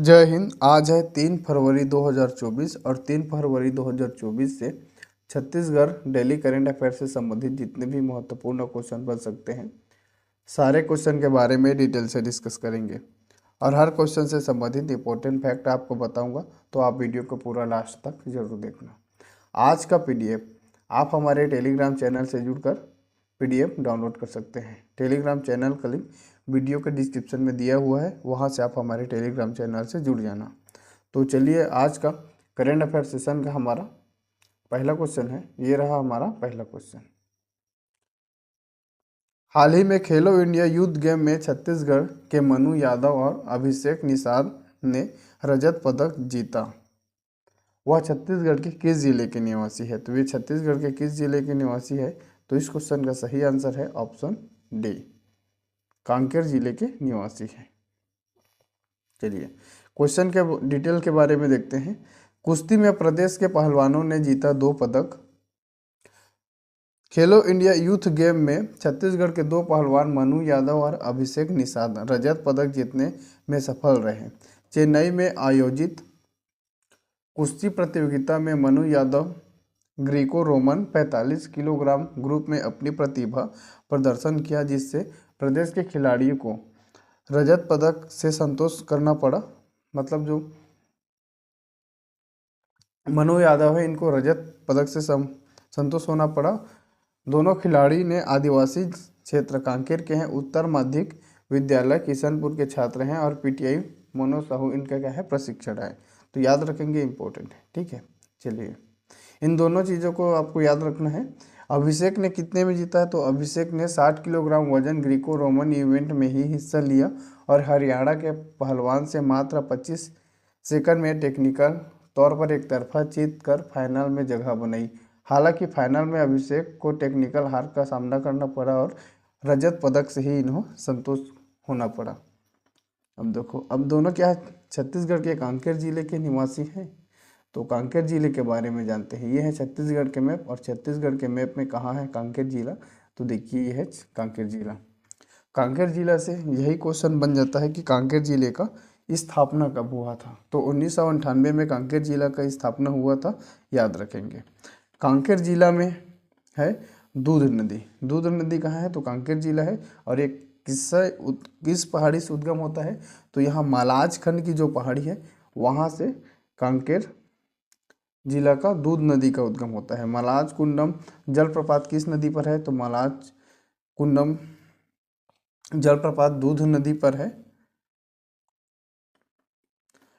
जय हिंद। आज है 3 फरवरी 2024 और 3 फरवरी 2024 से छत्तीसगढ़ डेली करंट अफेयर से संबंधित जितने भी महत्वपूर्ण क्वेश्चन बन सकते हैं सारे क्वेश्चन के बारे में डिटेल से डिस्कस करेंगे और हर क्वेश्चन से संबंधित इंपॉर्टेंट फैक्ट आपको बताऊंगा, तो आप वीडियो को पूरा लास्ट तक जरूर देखना। आज का पीडीएफ आप हमारे टेलीग्राम चैनल से जुड़कर पीडीएफ डाउनलोड कर सकते हैं। टेलीग्राम चैनल का लिंक वीडियो के डिस्क्रिप्शन में दिया हुआ है, वहां से आप हमारे टेलीग्राम चैनल से जुड़ जाना। तो चलिए, आज का करंट अफेयर सेशन का हमारा पहला क्वेश्चन है। ये रहा हमारा पहला क्वेश्चन। हाल ही में खेलो इंडिया यूथ गेम में छत्तीसगढ़ के मनु यादव और अभिषेक निषाद ने रजत पदक जीता। वह छत्तीसगढ़ के किस जिले के निवासी है? तो ये छत्तीसगढ़ के किस जिले के निवासी है? तो इस क्वेश्चन का सही आंसर है ऑप्शन डी, कांकेर जिले के निवासी है। चलिए, क्वेश्चन के डिटेल के बारे में देखते हैं। कुश्ती में प्रदेश के पहलवानों ने जीता 2 पदक। खेलो इंडिया यूथ गेम में छत्तीसगढ़ के 2 पहलवान मनु यादव और अभिषेक निषाद रजत पदक जीतने में सफल रहे। चेन्नई में आयोजित कुश्ती प्रतियोगिता में Manu Yadav Greco Roman 45 kilogram group में अपनी प्रतिभा प्रदर्शन किया, जिससे प्रदेश के खिलाड़ियों को रजत पदक से संतोष करना पड़ा। मतलब जो मनु यादव है, इनको रजत पदक से संतोष होना पड़ा। दोनों खिलाड़ी ने आदिवासी क्षेत्र कांकेर के हैं, उत्तर माध्यमिक विद्यालय किशनपुर के छात्र हैं और पीटीआई मोनो साहू इनका क्या है, प्रशिक्षण है। तो याद रखेंगे, इंपॉर्टेंट है। ठीक है, चलिए, इन दोनों चीज़ों को आपको याद रखना है। अभिषेक ने कितने में जीता है? तो अभिषेक ने 60 किलोग्राम वजन ग्रीको रोमन इवेंट में ही हिस्सा लिया और हरियाणा के पहलवान से मात्र 25 सेकंड में टेक्निकल तौर पर एक तरफा जीत कर फाइनल में जगह बनाई। हालांकि फाइनल में अभिषेक को टेक्निकल हार का सामना करना पड़ा और रजत पदक से ही इन्हें संतोष होना पड़ा। अब देखो, अब दोनों क्या है, छत्तीसगढ़ के कांकेर जिले के निवासी हैं। तो कांकेर जिले के बारे में जानते हैं। ये है छत्तीसगढ़ के मैप, और छत्तीसगढ़ के मैप में कहाँ है कांकेर जिला? तो देखिए, ये है कांकेर जिला। कांकेर जिला से यही क्वेश्चन बन जाता है कि कांकेर जिले का स्थापना कब हुआ था? तो 1998 में कांकेर जिला का स्थापना हुआ था, याद रखेंगे। कांकेर जिला में है दूध नदी। दूध नदी कहाँ है? तो कांकेर जिला है। और एक किस पहाड़ी से उद्गम होता है? तो यहाँ मालाज खंड की जो पहाड़ी है, वहाँ से कांकेर जिला का दूध नदी का उद्गम होता है। मलाज कुंडम जलप्रपात किस नदी पर है? तो मलाज कुंडम जलप्रपात दूध नदी पर है।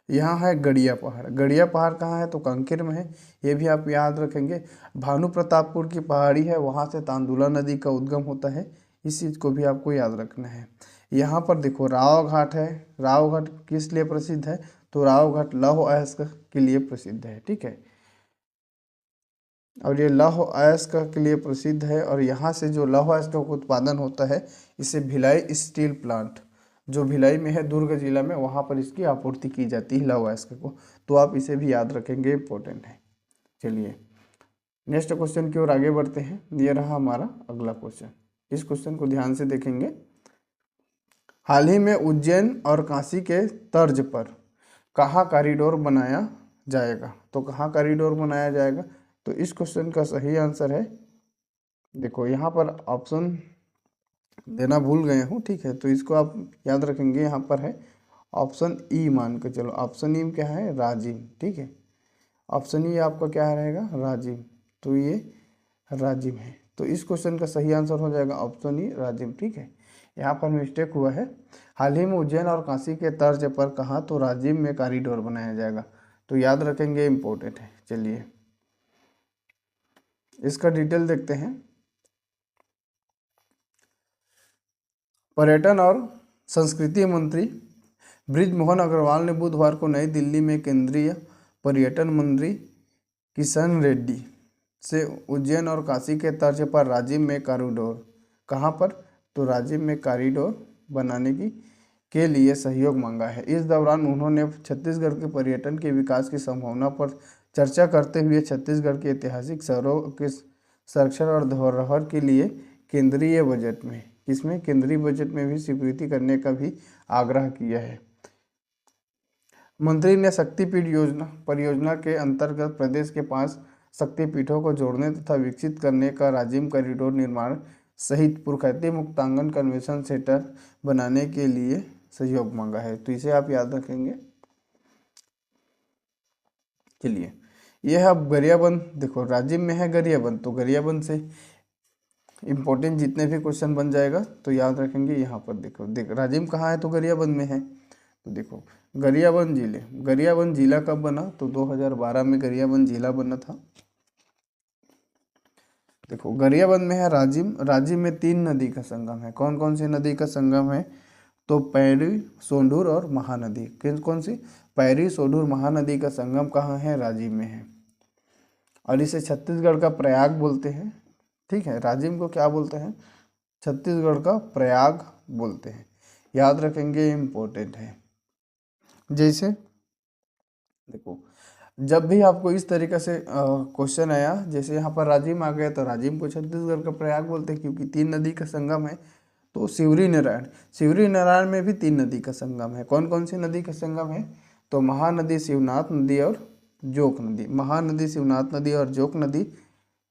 यहाँ है गड़िया पहाड़। गड़िया पहाड़ कहाँ है? तो कांकेर में है, ये भी आप याद रखेंगे। भानु प्रतापपुर की पहाड़ी है, वहाँ से तांदुला नदी का उद्गम होता है। इस चीज़ को भी आपको याद रखना है। यहाँ पर देखो, राव घाट है। राव घाट किस लिए प्रसिद्ध है? तो राव घाट लौह अयस्क के लिए प्रसिद्ध है। ठीक है, और ये लौह अयस्क के लिए प्रसिद्ध है। और यहाँ से जो लौह अयस्क का उत्पादन होता है, इसे भिलाई स्टील प्लांट, जो भिलाई में है दुर्ग जिला में, वहाँ पर इसकी आपूर्ति की जाती है लौह अयस्क को। तो आप इसे भी याद रखेंगे, इंपॉर्टेंट है। चलिए, नेक्स्ट क्वेश्चन की ओर आगे बढ़ते हैं। ये रहा हमारा अगला क्वेश्चन। इस क्वेश्चन को ध्यान से देखेंगे। हाल ही में उज्जैन और काशी के तर्ज पर कहाँ कॉरिडोर बनाया जाएगा? तो कहाँ कॉरिडोर बनाया जाएगा? तो इस क्वेश्चन का सही आंसर है, देखो यहाँ पर ऑप्शन देना भूल गए हूँ। ठीक है, तो इसको आप याद रखेंगे। यहाँ पर है ऑप्शन ई, मान के चलो। ऑप्शन ई क्या है? राजिम। ठीक है, ऑप्शन ई आपका क्या रहेगा? राजिम। तो ये राजिम है। तो इस क्वेश्चन का सही आंसर हो जाएगा ऑप्शन ई, राजिम। ठीक है, यहाँ पर मिस्टेक हुआ है। हाल ही में उज्जैन और काशी के तर्ज पर कहा, तो राजिम में कॉरिडोर बनाया जाएगा। तो याद रखेंगे, इंपॉर्टेंट है। चलिए, इसका डिटेल देखते हैं। पर्यटन और संस्कृति मंत्री बृजमोहन अग्रवाल ने बुधवार को नई दिल्ली में केंद्रीय पर्यटन मंत्री किशन रेड्डी से उज्जैन और काशी के तर्ज पर राजिम में कॉरिडोर, कहाँ पर? तो राजिम में कॉरिडोर बनाने के लिए सहयोग मांगा है। इस दौरान उन्होंने छत्तीसगढ़ के पर्यटन के विकास की संभावना पर चर्चा करते हुए छत्तीसगढ़ के ऐतिहासिक शहरों के संरक्षण और धरोहर के लिए केंद्रीय बजट में, इसमें केंद्रीय बजट में भी स्वीकृति करने का भी आग्रह किया है। मंत्री ने शक्तिपीठ योजना परियोजना के अंतर्गत प्रदेश के 5 शक्तिपीठों को जोड़ने तथा विकसित करने का राजिम कॉरिडोर निर्माण सहित पुरखैती मुक्तांगन कन्वेंशन सेंटर बनाने के लिए सहयोग मांगा है। तो इसे आप याद रखेंगे। चलिए, यह अब गरियाबंद, देखो राजिम में है गरियाबंद, तो गरियाबंद से इम्पोर्टेंट जितने भी क्वेश्चन बन जाएगा तो याद रखेंगे। यहाँ पर देखो राजिम कहाँ है, तो गरियाबंद में है। तो देखो गरियाबंद जिला कब बना, तो 2012 में गरियाबंद जिला बना था। देखो गरियाबंद में है राजिम में 3 नदी का संगम है। कौन कौन सी नदी का संगम है, तो पैरी, सोंढूर और महानदी। कौन कौन सी, पैरी, सोंढूर, महानदी का संगम कहाँ है, राजिम में है। और इसे छत्तीसगढ़ का प्रयाग बोलते हैं। ठीक है, राजिम को क्या बोलते हैं, छत्तीसगढ़ का प्रयाग बोलते हैं। याद रखेंगे, इम्पोर्टेंट है। जैसे देखो, जब भी आपको इस तरीके से क्वेश्चन आया, जैसे यहाँ पर राजिम आ गया, तो राजिम को छत्तीसगढ़ का प्रयाग बोलते हैं क्योंकि 3 नदी का संगम है। तो शिवरी नारायण में भी 3 नदी का संगम है। कौन कौन सी नदी का संगम है, तो महानदी, शिवनाथ नदी और जोक नदी। महानदी, शिवनाथ नदी और जोक नदी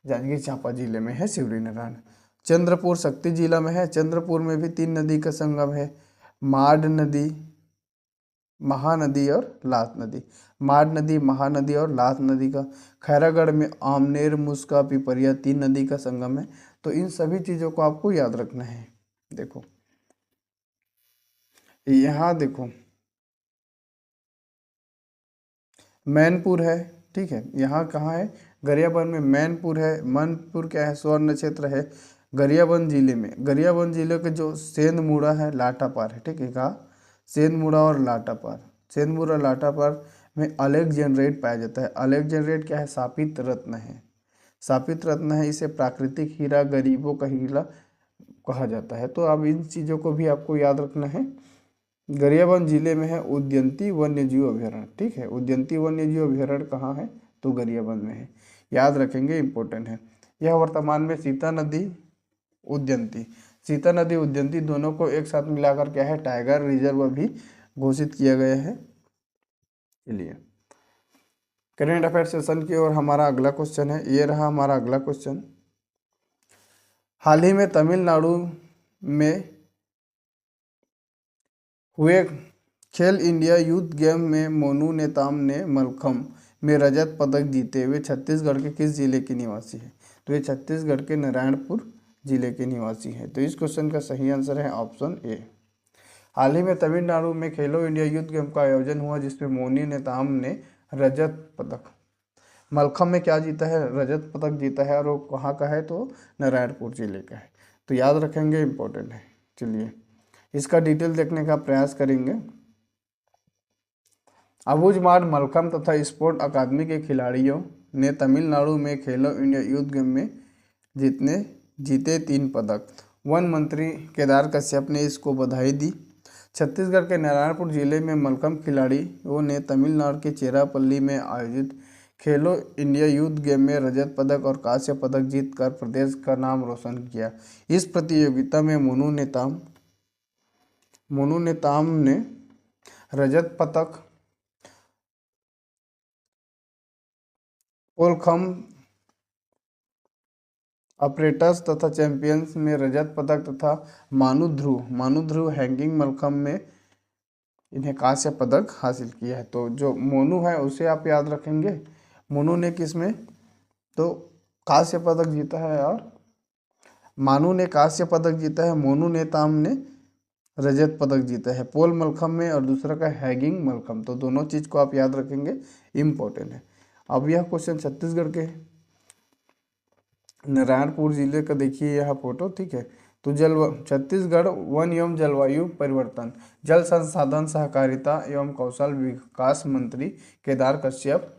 जांजगीर चांपा जिले में है शिवरी नारायण। चंद्रपुर शक्ति जिला में है। चंद्रपुर में भी 3 नदी का संगम है, माड नदी, महानदी और लात नदी। माड नदी, महानदी और लात नदी का। खैरागढ़ में आमनेर, मुस्का, पिपरिया 3 नदी का संगम है। तो इन सभी चीज़ों को आपको याद रखना है। देखो यहाँ देखो मैनपुर है। ठीक है, यहाँ कहाँ है, गरियाबंद में मैनपुर है। मैनपुर क्या है, स्वर्ण क्षेत्र है गरियाबंद जिले में। गरियाबंद जिले के जो सेंधमुड़ा है, लाटापार है। ठीक है, कहाँ, सेंधमुड़ा और लाटापार। सेंधमुड़ा और लाटापार में अलेक्जेंड्रेट पाया जाता है। अलेक्जेंड्रेट क्या है, सापित रत्न है। सापित रत्न है, इसे प्राकृतिक हीरा, गरीबों का हीरा कहा जाता है। तो अब इन चीज़ों को भी आपको याद रखना है। गरियाबंद जिले में है उदयंती वन्यजीव अभयारण्य। ठीक है, उदयंती वन्यजीव अभयारण्य कहाँ है, तो गरियाबंद में है। याद रखेंगे, इम्पोर्टेंट है। यह वर्तमान में सीता नदी उदयंती दोनों को एक साथ मिलाकर क्या है, टाइगर रिजर्व भी घोषित किया गया है। चलिए, करेंट अफेयर सेशन की ओर हमारा अगला क्वेश्चन है। ये रहा हमारा अगला क्वेश्चन। हाल ही में तमिलनाडु में हुए खेल इंडिया यूथ गेम में मोनू नेताम ने मलखम्ब में रजत पदक जीते हुए छत्तीसगढ़ के किस जिले के निवासी है, तो ये छत्तीसगढ़ के नारायणपुर जिले के निवासी है। तो इस क्वेश्चन का सही आंसर है ऑप्शन ए। हाल ही में तमिलनाडु में खेलो इंडिया यूथ गेम का आयोजन हुआ जिसमें मोनू नेताम ने रजत पदक, मलखम्ब में क्या जीता है, रजत पदक जीता है। और वो कहाँ का है, तो नारायणपुर जिले का है। तो याद रखेंगे, इम्पोर्टेंट है। चलिए, इसका डिटेल देखने का प्रयास करेंगे। अबुझमाड़ मलखम्ब तथा स्पोर्ट अकादमी के खिलाड़ियों ने तमिलनाडु में खेलो इंडिया यूथ गेम में जीते 3 पदक। वन मंत्री केदार कश्यप ने इसको बधाई दी। छत्तीसगढ़ के नारायणपुर जिले में मलखम्ब खिलाड़ियों ने तमिलनाडु के चेरापल्ली में आयोजित खेलो इंडिया यूथ गेम में रजत पदक और कांस्य पदक जीतकर प्रदेश का नाम रोशन किया। इस प्रतियोगिता में मोनू नेताम ने रजत पदक, पोलखम्ब ऑपरेटर्स तथा चैंपियंस में रजत पदक तथा मानुध्रुव हैंगिंग मलखम्ब में इन्हें कांस्य पदक हासिल किया है। तो जो मोनू है उसे आप याद रखेंगे। मोनू ने किसमें, तो कांस्य पदक जीता है, और मानू ने कांस्य पदक जीता है, मोनू नेताम ने रजत पदक जीता है पोल मलखम्ब में, और दूसरा का हैगिंग मलखम्ब। तो दोनों चीज़ को आप याद रखेंगे, इम्पोर्टेंट है। अब यह क्वेश्चन छत्तीसगढ़ के नारायणपुर जिले का देखिए यह फोटो। ठीक है, तो छत्तीसगढ़ वन एवं जलवायु परिवर्तन, जल संसाधन, सहकारिता एवं कौशल विकास मंत्री केदार कश्यप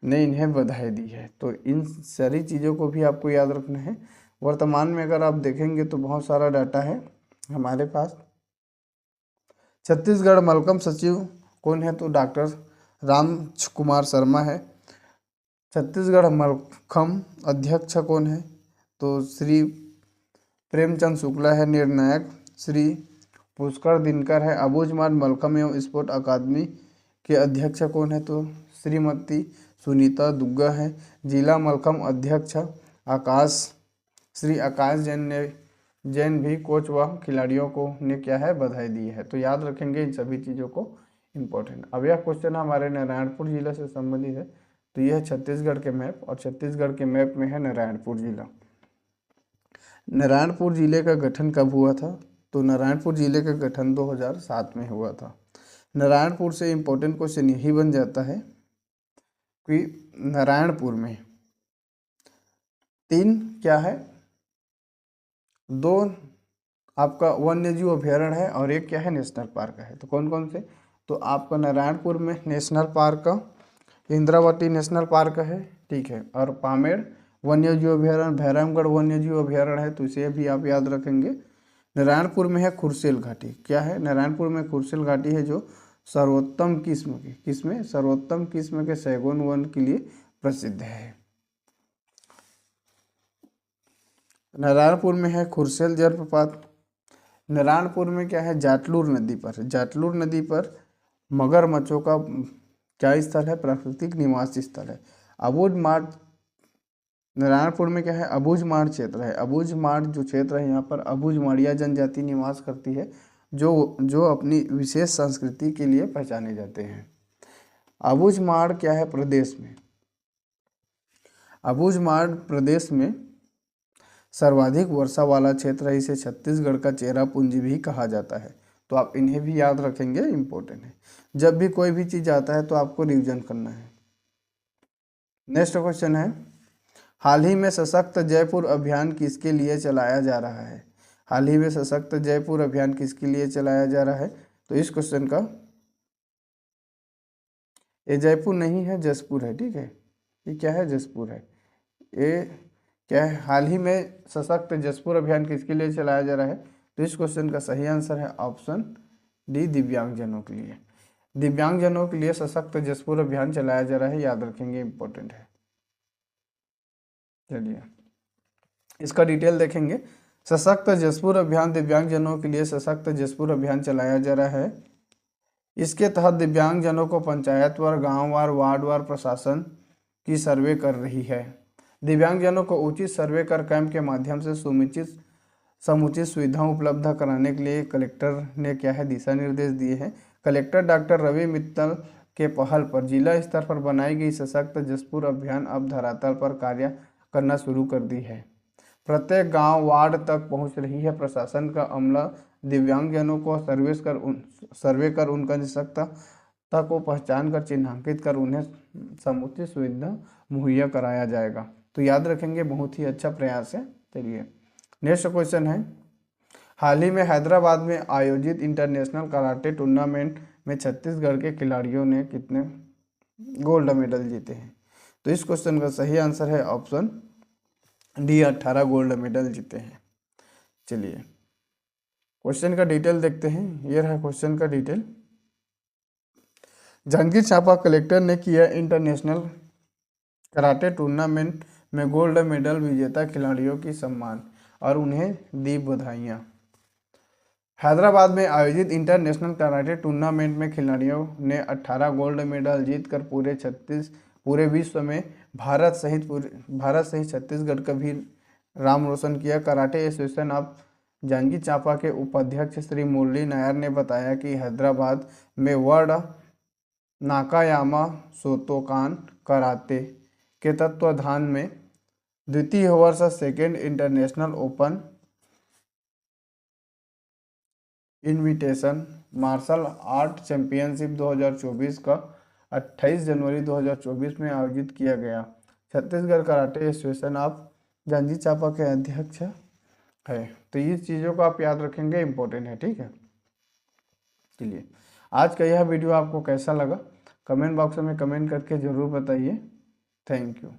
ने इन्हें बधाई दी है। तो इन सारी चीज़ों को भी आपको याद रखना है। वर्तमान में अगर आप देखेंगे तो बहुत सारा डाटा है हमारे पास। छत्तीसगढ़ मलखम्ब सचिव कौन है, तो डॉक्टर राम कुमार शर्मा है। छत्तीसगढ़ मलखम्ब अध्यक्ष कौन है, तो श्री प्रेमचंद शुक्ला है। निर्णायक श्री पुष्कर दिनकर है। अबुझमाड़ मलखम्ब एवं स्पोर्ट अकादमी के अध्यक्ष कौन है? तो श्रीमती सुनीता दुग्गा है। जिला मलखम अध्यक्ष श्री आकाश जैन भी कोच व खिलाड़ियों को ने क्या है बधाई दी है। तो याद रखेंगे इन सभी चीज़ों को इम्पोर्टेंट। अब यह क्वेश्चन हमारे नारायणपुर जिला से संबंधित है। तो यह है छत्तीसगढ़ के मैप, और छत्तीसगढ़ के मैप में है नारायणपुर जिला। नारायणपुर जिले का गठन कब हुआ था? तो नारायणपुर जिले का गठन 2007 में हुआ था। नारायणपुर से इम्पोर्टेंट क्वेश्चन यही बन जाता है कि नारायणपुर में 3 क्या है, 2 आपका वन्यजीव अभ्यारण्य है और एक क्या है नेशनल पार्क है। तो कौन कौन से? तो आपका नारायणपुर में national park, Indravati national park है, ठीक है, और पामेड़ वन्यजीव अभ्यारण्य, भैरमगढ़ वन्यजीव अभ्यारण्य है। तो इसे भी आप याद रखेंगे। नारायणपुर में है खुरसेल घाटी। क्या है? नारायणपुर में खुरसेल घाटी है जो सर्वोत्तम किस्म के, किसमें? सर्वोत्तम किस्म के सैगोन वन के लिए प्रसिद्ध है। नारायणपुर में है खुरसेल जलप्रपात। नारायणपुर में क्या है? जाटलूर नदी पर, जाटलूर नदी पर मगरमच्छों का क्या स्थल है? प्राकृतिक निवास स्थल है। अबूझमाड़, नारायणपुर में क्या है? अबूझमाड़ क्षेत्र है। अबूझमाड़ जो क्षेत्र है यहाँ पर अबूझमाड़िया जनजाति निवास करती है, जो अपनी विशेष संस्कृति के लिए पहचाने जाते हैं। अबूझमाड़ क्या है? प्रदेश में, अबूझमाड़ प्रदेश में सर्वाधिक वर्षा वाला क्षेत्र है। इसे छत्तीसगढ़ का चेरापूंजी भी कहा जाता है। तो आप इन्हें भी याद रखेंगे, इंपॉर्टेंट है। जब भी कोई भी चीज़ आता है तो आपको रिवीजन करना है। नेक्स्ट क्वेश्चन है, हाल ही में सशक्त जयपुर अभियान किसके लिए चलाया जा रहा है? हाल ही में सशक्त जयपुर अभियान किसके लिए चलाया जा रहा है? तो इस क्वेश्चन का, ये जयपुर नहीं है, जसपुर है, ठीक है। ये क्या है? जसपुर है। ये क्या है? हाल ही में सशक्त जसपुर अभियान किसके लिए चलाया जा रहा है? तो इस क्वेश्चन का सही आंसर है ऑप्शन डी, दिव्यांगजनों के लिए। दिव्यांगजनों के लिए सशक्त जसपुर अभियान चलाया जा रहा है, याद रखेंगे, इंपॉर्टेंट है। चलिए इसका डिटेल देखेंगे। सशक्त जसपुर अभियान दिव्यांगजनों के लिए सशक्त जसपुर अभियान चलाया जा रहा है। इसके तहत दिव्यांगजनों को पंचायतवार, गांववार, वार्डवार प्रशासन की सर्वे कर रही है। दिव्यांगजनों को उचित सर्वे कर कैंप के माध्यम से समुचित सुविधाएं उपलब्ध कराने के लिए कलेक्टर ने क्या है दिशा निर्देश दिए हैं। कलेक्टर डॉक्टर रवि मित्तल के पहल पर जिला स्तर पर बनाई गई सशक्त जसपुर अभियान अब धरातल पर कार्य करना शुरू कर दी है। प्रत्येक गांव, वार्ड तक पहुंच रही है। प्रशासन का अमला दिव्यांगजनों को सर्वे कर उनका निःशक्तता को पहचान कर चिन्हांकित कर उन्हें समुचित सुविधा मुहैया कराया जाएगा। तो याद रखेंगे, बहुत ही अच्छा प्रयास है। चलिए नेक्स्ट क्वेश्चन है, हाल ही में हैदराबाद में आयोजित इंटरनेशनल कराटे टूर्नामेंट में छत्तीसगढ़ के खिलाड़ियों ने कितने गोल्ड मेडल जीते हैं? तो इस क्वेश्चन का सही आंसर है ऑप्शन डी, 18 गोल्ड मेडल जीते हैं। चलिए क्वेश्चन का डिटेल देखते हैं। ये रहा क्वेश्चन का डिटेल। जांजगीर चांपा कलेक्टर ने किया इंटरनेशनल कराटे टूर्नामेंट में गोल्ड मेडल विजेता खिलाड़ियों की सम्मान और उन्हें दी बधाइयाँ। हैदराबाद में आयोजित इंटरनेशनल कराटे टूर्नामेंट में खिलाड़ियों ने 18 गोल्ड मेडल जीतकर पूरे विश्व में भारत सहित छत्तीसगढ़ का भी नाम रोशन किया। Karate association of Janjgir Champa के उपाध्यक्ष श्री मुरली नायर ने बताया कि हैदराबाद में वर्ल्ड नाकायामा शोतोकान कराते के तत्वाधान में द्वितीय वर्ष second international open invitation martial art championship 2024 का 28 जनवरी 2024 में आयोजित किया गया। Chhattisgarh karate association of Janjgir Champa के अध्यक्ष है। तो ये चीज़ों को आप याद रखेंगे, इंपॉर्टेंट है, ठीक है। चलिए आज का यह वीडियो आपको कैसा लगा कमेंट बॉक्स में कमेंट करके ज़रूर बताइए। Thank you.